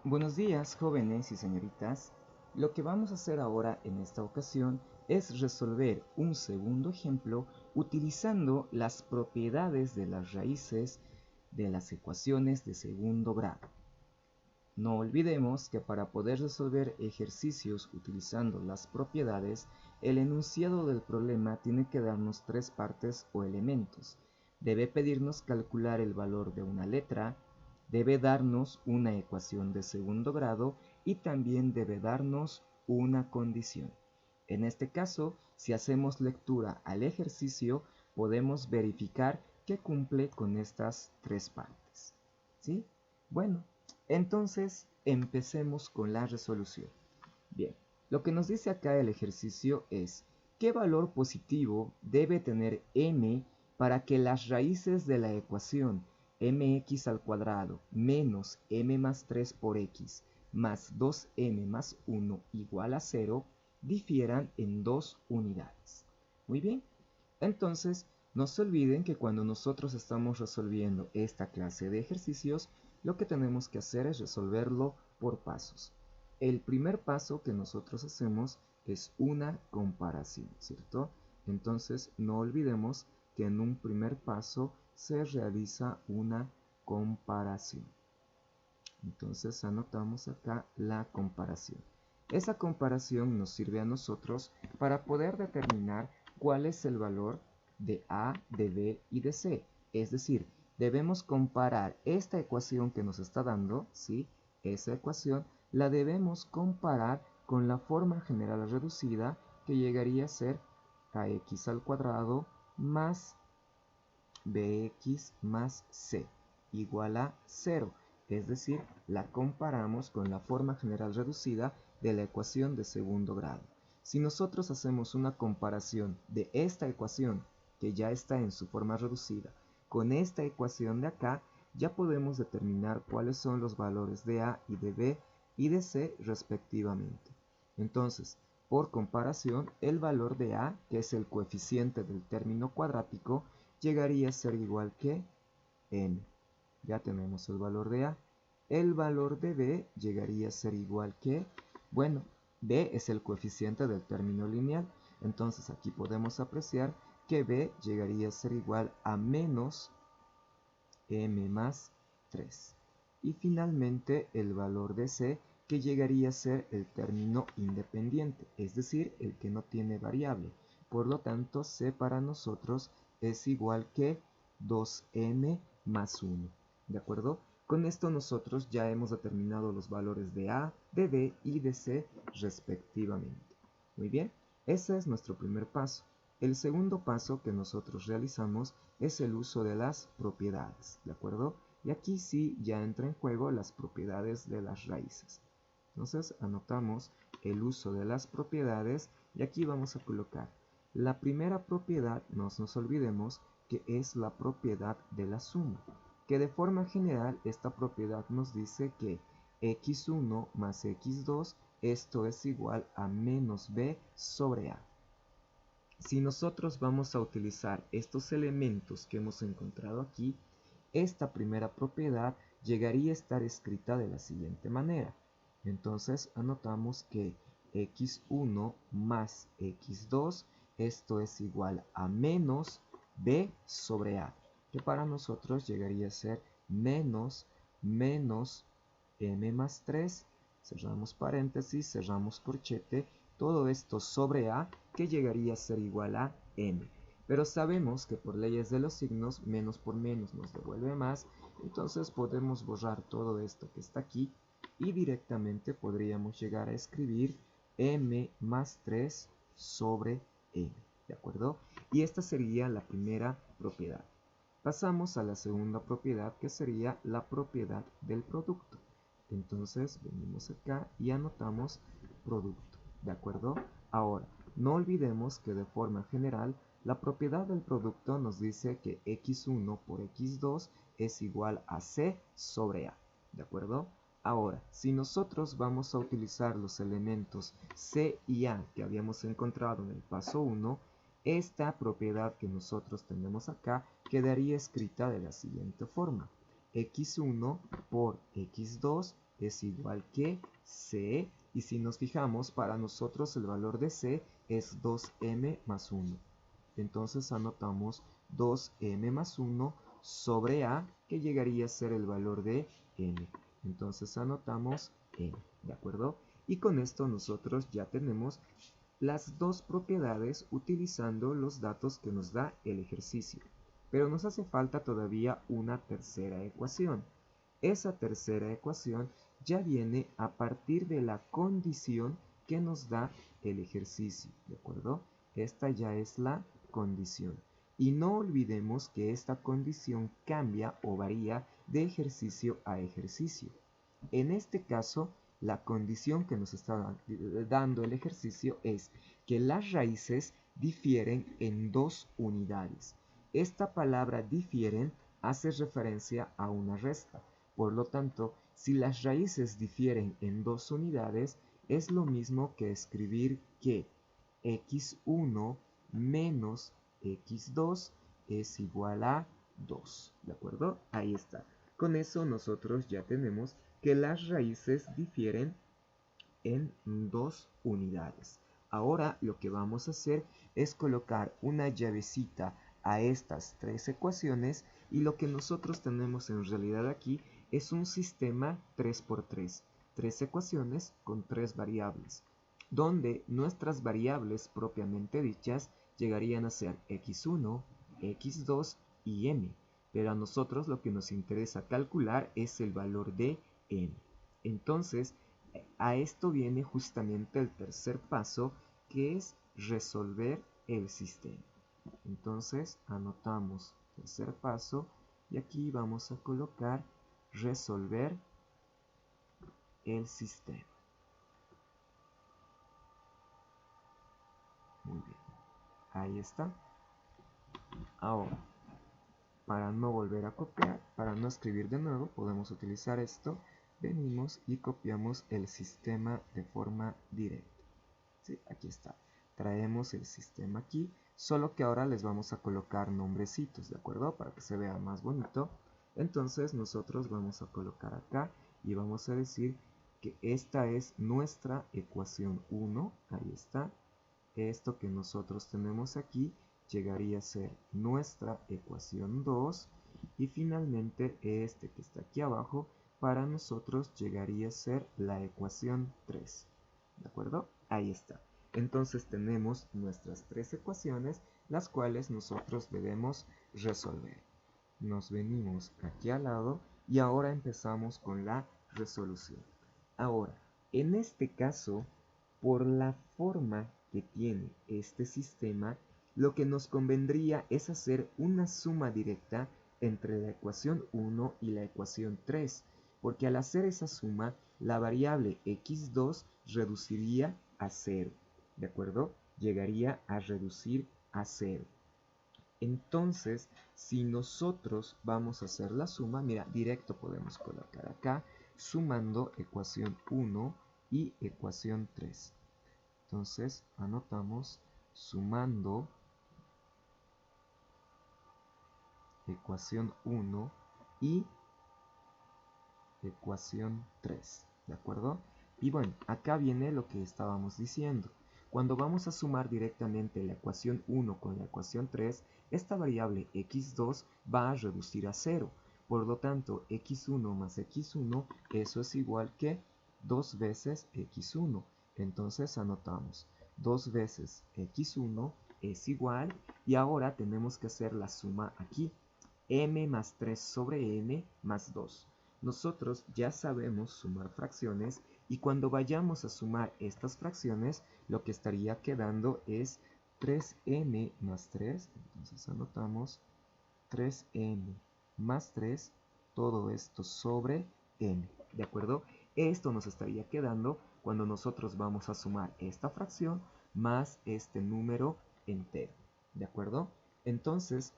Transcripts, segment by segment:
Buenos días, jóvenes y señoritas. Lo que vamos a hacer ahora en esta ocasión es resolver un segundo ejemplo utilizando las propiedades de las raíces de las ecuaciones de segundo grado. No olvidemos que para poder resolver ejercicios utilizando las propiedades, el enunciado del problema tiene que darnos tres partes o elementos. Debe pedirnos calcular el valor de una letra, debe darnos una ecuación de segundo grado y también debe darnos una condición. En este caso, si hacemos lectura al ejercicio, podemos verificar que cumple con estas tres partes. ¿Sí? Bueno, entonces empecemos con la resolución. Bien, lo que nos dice acá el ejercicio es ¿qué valor positivo debe tener m para que las raíces de la ecuación mx al cuadrado menos m más 3 por x más 2m más 1 igual a 0 difieran en dos unidades? Muy bien, entonces no se olviden que cuando nosotros estamos resolviendo esta clase de ejercicios, lo que tenemos que hacer es resolverlo por pasos. El primer paso que nosotros hacemos es una comparación, ¿cierto? Entonces no olvidemos que en un primer paso se realiza una comparación. Entonces anotamos acá la comparación. Esa comparación nos sirve a nosotros para poder determinar cuál es el valor de A, de B y de C. Es decir, debemos comparar esta ecuación que nos está dando, ¿sí? Esa ecuación la debemos comparar con la forma general reducida que llegaría a ser ax al cuadrado más bx más c igual a 0. Es decir, la comparamos con la forma general reducida de la ecuación de segundo grado. Si nosotros hacemos una comparación de esta ecuación, que ya está en su forma reducida, con esta ecuación de acá, ya podemos determinar cuáles son los valores de A y de B y de C respectivamente. Entonces, por comparación, el valor de A, que es el coeficiente del término cuadrático, llegaría a ser igual que n. Ya tenemos el valor de A. El valor de B llegaría a ser igual que, bueno, B es el coeficiente del término lineal. Entonces aquí podemos apreciar que B llegaría a ser igual a menos m más 3. Y finalmente el valor de C, que llegaría a ser el término independiente, es decir, el que no tiene variable. Por lo tanto, C para nosotros es igual que 2m más 1. ¿De acuerdo? Con esto nosotros ya hemos determinado los valores de A, de B y de C respectivamente. Muy bien, ese es nuestro primer paso. El segundo paso que nosotros realizamos es el uso de las propiedades, ¿de acuerdo? Y aquí sí ya entra en juego las propiedades de las raíces. Entonces anotamos el uso de las propiedades y aquí vamos a colocar la primera propiedad, no nos olvidemos que es la propiedad de la suma, que de forma general esta propiedad nos dice que x1 más x2 esto es igual a menos b sobre a. Si nosotros vamos a utilizar estos elementos que hemos encontrado aquí, esta primera propiedad llegaría a estar escrita de la siguiente manera. Entonces anotamos que x1 más x2, esto es igual a menos b sobre a, que para nosotros llegaría a ser menos m más 3, cerramos paréntesis, cerramos corchete, todo esto sobre a, que llegaría a ser igual a m. Pero sabemos que por leyes de los signos, menos por menos nos devuelve más, entonces podemos borrar todo esto que está aquí y directamente podríamos llegar a escribir m más 3 sobre m, ¿de acuerdo? Y esta sería la primera propiedad. Pasamos a la segunda propiedad, que sería la propiedad del producto. Entonces venimos acá y anotamos producto, ¿de acuerdo? Ahora, no olvidemos que de forma general, la propiedad del producto nos dice que x1 por x2 es igual a c sobre a, ¿de acuerdo? Ahora, si nosotros vamos a utilizar los elementos c y a que habíamos encontrado en el paso 1, esta propiedad que nosotros tenemos acá quedaría escrita de la siguiente forma. x1 por x2 es igual que C, y si nos fijamos, para nosotros el valor de C es 2m más 1. Entonces anotamos 2m más 1 sobre A, que llegaría a ser el valor de m. Entonces anotamos m, ¿de acuerdo? Y con esto nosotros ya tenemos las dos propiedades utilizando los datos que nos da el ejercicio. Pero nos hace falta todavía una tercera ecuación. Esa tercera ecuación ya viene a partir de la condición que nos da el ejercicio, ¿de acuerdo? Esta ya es la condición. Y no olvidemos que esta condición cambia o varía de ejercicio a ejercicio. En este caso, la condición que nos está dando el ejercicio es que las raíces difieren en 2 unidades. Esta palabra difieren hace referencia a una resta. Por lo tanto, si las raíces difieren en 2 unidades, es lo mismo que escribir que x1 menos x2 es igual a 2. ¿De acuerdo? Ahí está. Con eso nosotros ya tenemos que las raíces difieren en 2 unidades. Ahora lo que vamos a hacer es colocar una llavecita a estas 3 ecuaciones, y lo que nosotros tenemos en realidad aquí es un sistema 3×3, 3 ecuaciones con 3 variables, donde nuestras variables propiamente dichas llegarían a ser x1, x2 y m, pero a nosotros lo que nos interesa calcular es el valor de m. Entonces, a esto viene justamente el tercer paso, que es resolver el sistema. Entonces anotamos tercer paso y aquí vamos a colocar resolver el sistema. Muy bien, ahí está. Ahora, para no volver a copiar, para no escribir de nuevo, podemos utilizar esto. Venimos y copiamos el sistema de forma directa. ¿Sí? Aquí está. Traemos el sistema aquí, solo que ahora les vamos a colocar nombrecitos, ¿de acuerdo? Para que se vea más bonito. Entonces nosotros vamos a colocar acá y vamos a decir que esta es nuestra ecuación 1, ahí está. Esto que nosotros tenemos aquí llegaría a ser nuestra ecuación 2, y finalmente este que está aquí abajo para nosotros llegaría a ser la ecuación 3. ¿De acuerdo? Ahí está. Entonces tenemos nuestras 3 ecuaciones, las cuales nosotros debemos resolver. Nos venimos aquí al lado y ahora empezamos con la resolución. Ahora, en este caso, por la forma que tiene este sistema, lo que nos convendría es hacer una suma directa entre la ecuación 1 y la ecuación 3, porque al hacer esa suma, la variable x2 reduciría a 0, ¿de acuerdo? Llegaría a reducir a 0. Entonces, si nosotros vamos a hacer la suma, mira, directo podemos colocar acá, sumando ecuación 1 y ecuación 3. Entonces, anotamos sumando ecuación 1 y ecuación 3, ¿de acuerdo? Y bueno, acá viene lo que estábamos diciendo. Cuando vamos a sumar directamente la ecuación 1 con la ecuación 3, esta variable x2 va a reducir a 0. Por lo tanto, x1 más x1, eso es igual que 2 veces x1. Entonces anotamos 2 veces x1 es igual, y ahora tenemos que hacer la suma aquí. M más 3 sobre m más 2. Nosotros ya sabemos sumar fracciones, y cuando vayamos a sumar estas fracciones, lo que estaría quedando es 3m más 3. Entonces anotamos 3m más 3, todo esto sobre m, ¿de acuerdo? Esto nos estaría quedando cuando nosotros vamos a sumar esta fracción más este número entero, ¿de acuerdo? Entonces,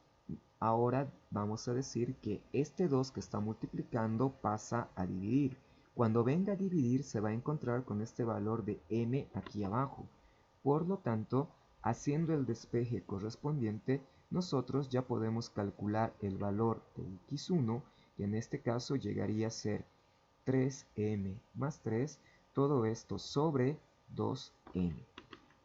ahora vamos a decir que este 2 que está multiplicando pasa a dividir. Cuando venga a dividir se va a encontrar con este valor de m aquí abajo. Por lo tanto, haciendo el despeje correspondiente, nosotros ya podemos calcular el valor de x1, que en este caso llegaría a ser 3m más 3, todo esto sobre 2m.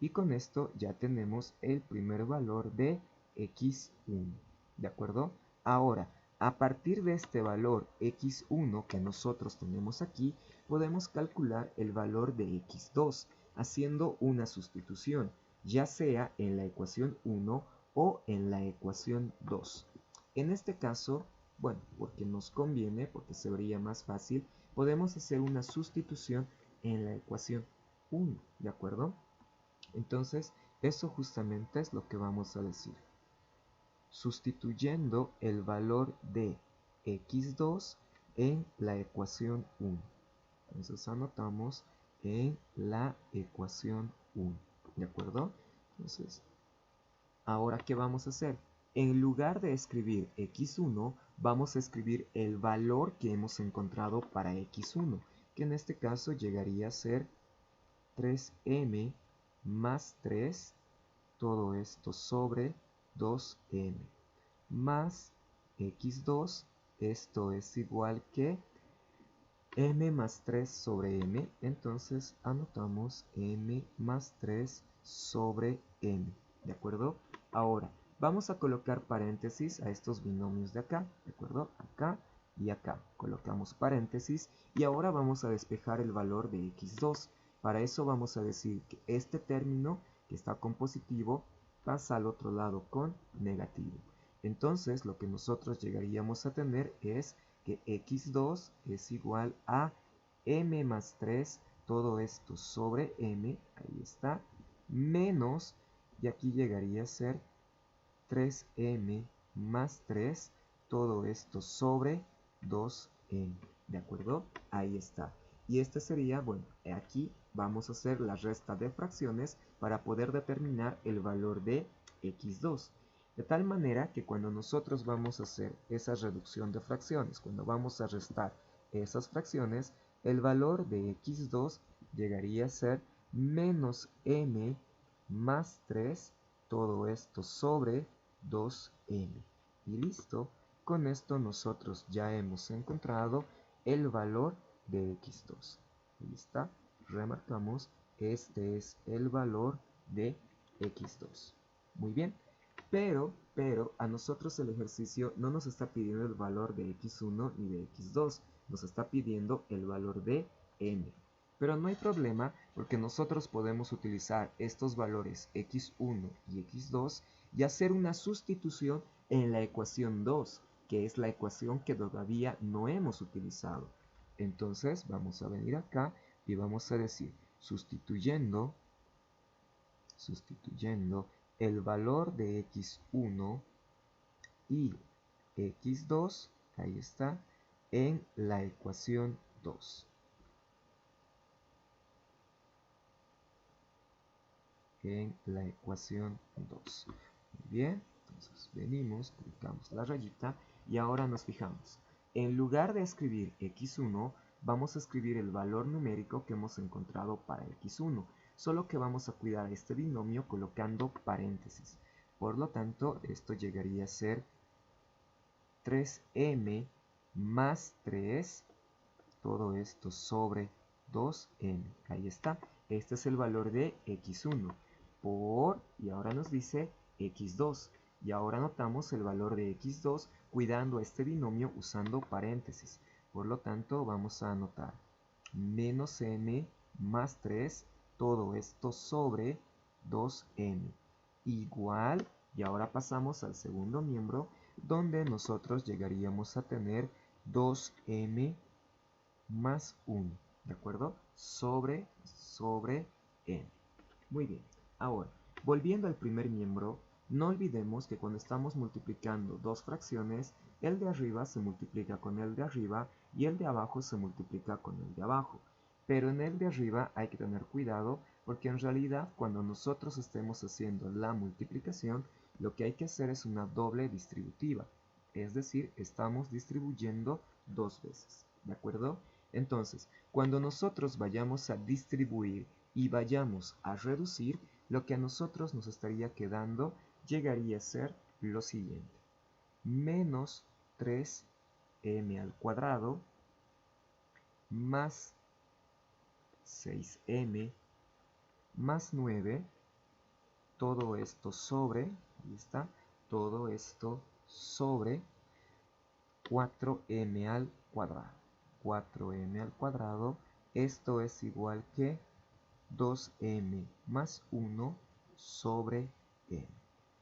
Y con esto ya tenemos el primer valor de x1, ¿de acuerdo? Ahora, a partir de este valor x1 que nosotros tenemos aquí, podemos calcular el valor de x2, haciendo una sustitución, ya sea en la ecuación 1 o en la ecuación 2. En este caso, bueno, porque nos conviene, porque se vería más fácil, podemos hacer una sustitución en la ecuación 1, ¿de acuerdo? Entonces, eso justamente es lo que vamos a decir. Sustituyendo el valor de x2 en la ecuación 1. Entonces anotamos en la ecuación 1, ¿de acuerdo? Entonces, ahora, ¿qué vamos a hacer? En lugar de escribir x1, vamos a escribir el valor que hemos encontrado para x1, que en este caso llegaría a ser 3m más 3, todo esto sobre 2m, más x2, esto es igual que m más 3 sobre m, entonces anotamos m más 3 sobre m, ¿de acuerdo? Ahora, vamos a colocar paréntesis a estos binomios de acá, ¿de acuerdo? Acá y acá, colocamos paréntesis y ahora vamos a despejar el valor de x2. Para eso vamos a decir que este término que está con positivo pasa al otro lado con negativo. Entonces, lo que nosotros llegaríamos a tener es que x2 es igual a m más 3, todo esto sobre m, ahí está, menos, y aquí llegaría a ser 3m más 3, todo esto sobre 2m, ¿de acuerdo? Ahí está. Y este sería, bueno, aquí vamos a hacer la resta de fracciones para poder determinar el valor de x2. De tal manera que cuando nosotros vamos a hacer esa reducción de fracciones, cuando vamos a restar esas fracciones, el valor de x2 llegaría a ser menos m más 3, todo esto sobre 2m. Y listo, con esto nosotros ya hemos encontrado el valor de x2. Ahí está, remarcamos, este es el valor de x2. Muy bien, pero a nosotros el ejercicio no nos está pidiendo el valor de x1 ni de x2, nos está pidiendo el valor de m. Pero no hay problema porque nosotros podemos utilizar estos valores x1 y x2 y hacer una sustitución en la ecuación 2, que es la ecuación que todavía no hemos utilizado. Entonces vamos a venir acá y vamos a decir, sustituyendo el valor de x1 y x2, ahí está, en la ecuación 2. En la ecuación 2. Muy bien, entonces venimos, clicamos la rayita y ahora nos fijamos. En lugar de escribir x1, vamos a escribir el valor numérico que hemos encontrado para x1, solo que vamos a cuidar este binomio colocando paréntesis. Por lo tanto, esto llegaría a ser 3m más 3, todo esto sobre 2m. Ahí está, este es el valor de x1 y ahora nos dice x2. Y ahora anotamos el valor de x2 cuidando este binomio usando paréntesis. Por lo tanto, vamos a anotar menos m más 3, todo esto sobre 2m. Igual, y ahora pasamos al segundo miembro, donde nosotros llegaríamos a tener 2m más 1, ¿de acuerdo? Sobre m. Muy bien. Ahora, volviendo al primer miembro, no olvidemos que cuando estamos multiplicando dos fracciones, el de arriba se multiplica con el de arriba y el de abajo se multiplica con el de abajo. Pero en el de arriba hay que tener cuidado porque en realidad cuando nosotros estemos haciendo la multiplicación, lo que hay que hacer es una doble distributiva. Es decir, estamos distribuyendo dos veces, ¿de acuerdo? Entonces, cuando nosotros vayamos a distribuir y vayamos a reducir, lo que a nosotros nos estaría quedando llegaría a ser lo siguiente. Menos 3m al cuadrado más 6m más 9, todo esto sobre, ahí está, todo esto sobre 4m al cuadrado. 4m al cuadrado, esto es igual que 2m más 1 sobre m.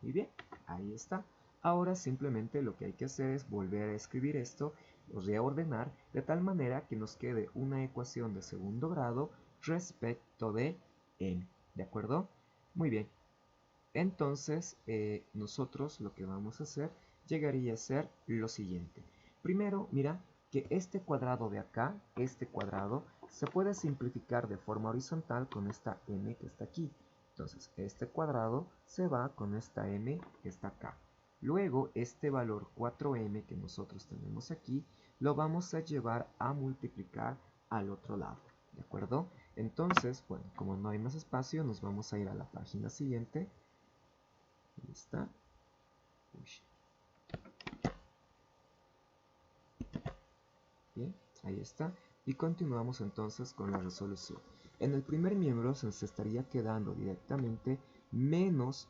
Muy bien, ahí está. Ahora simplemente lo que hay que hacer es volver a escribir esto, reordenar, de tal manera que nos quede una ecuación de segundo grado respecto de m. ¿De acuerdo? Muy bien. Entonces, nosotros lo que vamos a hacer llegaría a ser lo siguiente. Primero, mira que este cuadrado de acá, este cuadrado, se puede simplificar de forma horizontal con esta m que está aquí. Entonces, este cuadrado se va con esta m que está acá. Luego, este valor 4m que nosotros tenemos aquí, lo vamos a llevar a multiplicar al otro lado. ¿De acuerdo? Entonces, bueno, como no hay más espacio, nos vamos a ir a la página siguiente. Ahí está. Uy. Bien, ahí está. Y continuamos entonces con la resolución. En el primer miembro se nos estaría quedando directamente menos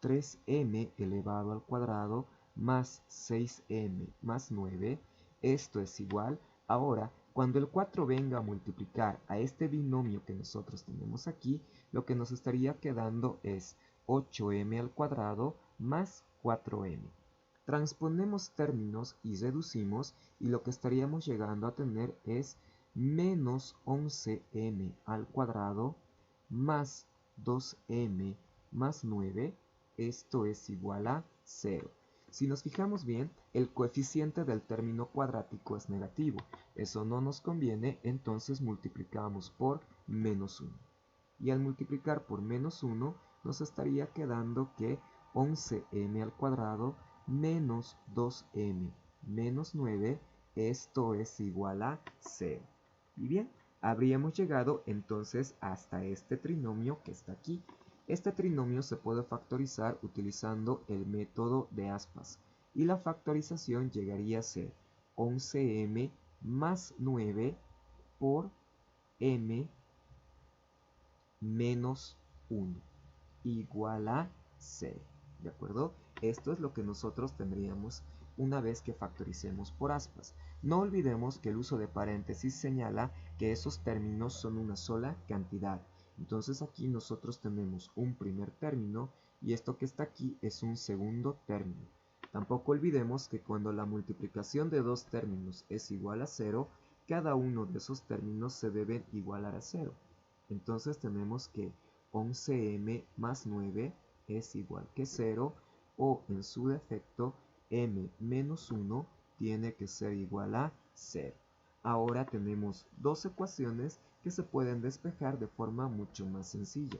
3m elevado al cuadrado más 6m más 9. Esto es igual. Ahora, cuando el 4 venga a multiplicar a este binomio que nosotros tenemos aquí, lo que nos estaría quedando es 8m al cuadrado más 4m. Transponemos términos y reducimos, y lo que estaríamos llegando a tener es menos 11m al cuadrado más 2m más 9. Esto es igual a 0. Si nos fijamos bien, el coeficiente del término cuadrático es negativo. Eso no nos conviene, entonces multiplicamos por menos 1. Y al multiplicar por menos 1, nos estaría quedando que 11m al cuadrado menos 2m menos 9, esto es igual a 0. Y bien, habríamos llegado entonces hasta este trinomio que está aquí. Este trinomio se puede factorizar utilizando el método de aspas, y la factorización llegaría a ser 11m más 9 por m menos 1 igual a 0. ¿De acuerdo? Esto es lo que nosotros tendríamos una vez que factoricemos por aspas. No olvidemos que el uso de paréntesis señala que esos términos son una sola cantidad. Entonces aquí nosotros tenemos un primer término y esto que está aquí es un segundo término. Tampoco olvidemos que cuando la multiplicación de dos términos es igual a 0, cada uno de esos términos se debe igualar a 0. Entonces tenemos que 11m más 9 es igual que 0, o en su defecto m menos 1 tiene que ser igual a 0. Ahora tenemos dos ecuaciones que se pueden despejar de forma mucho más sencilla.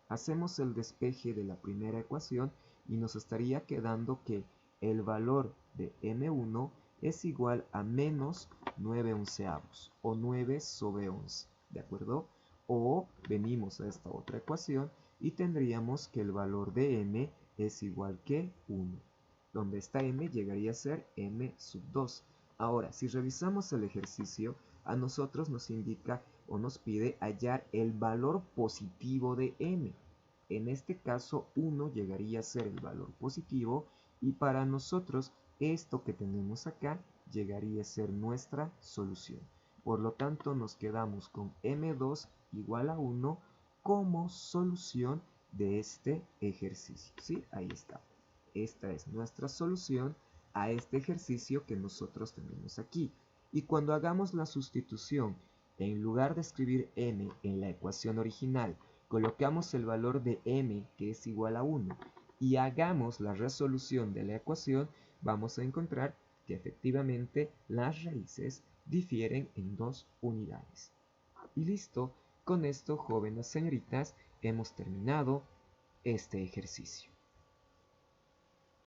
Hacemos el despeje de la primera ecuación y nos estaría quedando que el valor de m1 es igual a menos 9 onceavos o 9 sobre 11. ¿De acuerdo? O venimos a esta otra ecuación y tendríamos que el valor de m es igual que 1, donde esta m llegaría a ser m sub 2. Ahora, si revisamos el ejercicio, a nosotros nos indica o nos pide hallar el valor positivo de m. En este caso, 1 llegaría a ser el valor positivo, y para nosotros esto que tenemos acá llegaría a ser nuestra solución. Por lo tanto, nos quedamos con m2 igual a 1 como solución de este ejercicio. ¿Sí? Ahí está. Esta es nuestra solución a este ejercicio que nosotros tenemos aquí. Y cuando hagamos la sustitución, en lugar de escribir m en la ecuación original, colocamos el valor de m, que es igual a 1, y hagamos la resolución de la ecuación, vamos a encontrar que efectivamente las raíces difieren en 2 unidades. Y listo, con esto, jóvenes señoritas, hemos terminado este ejercicio.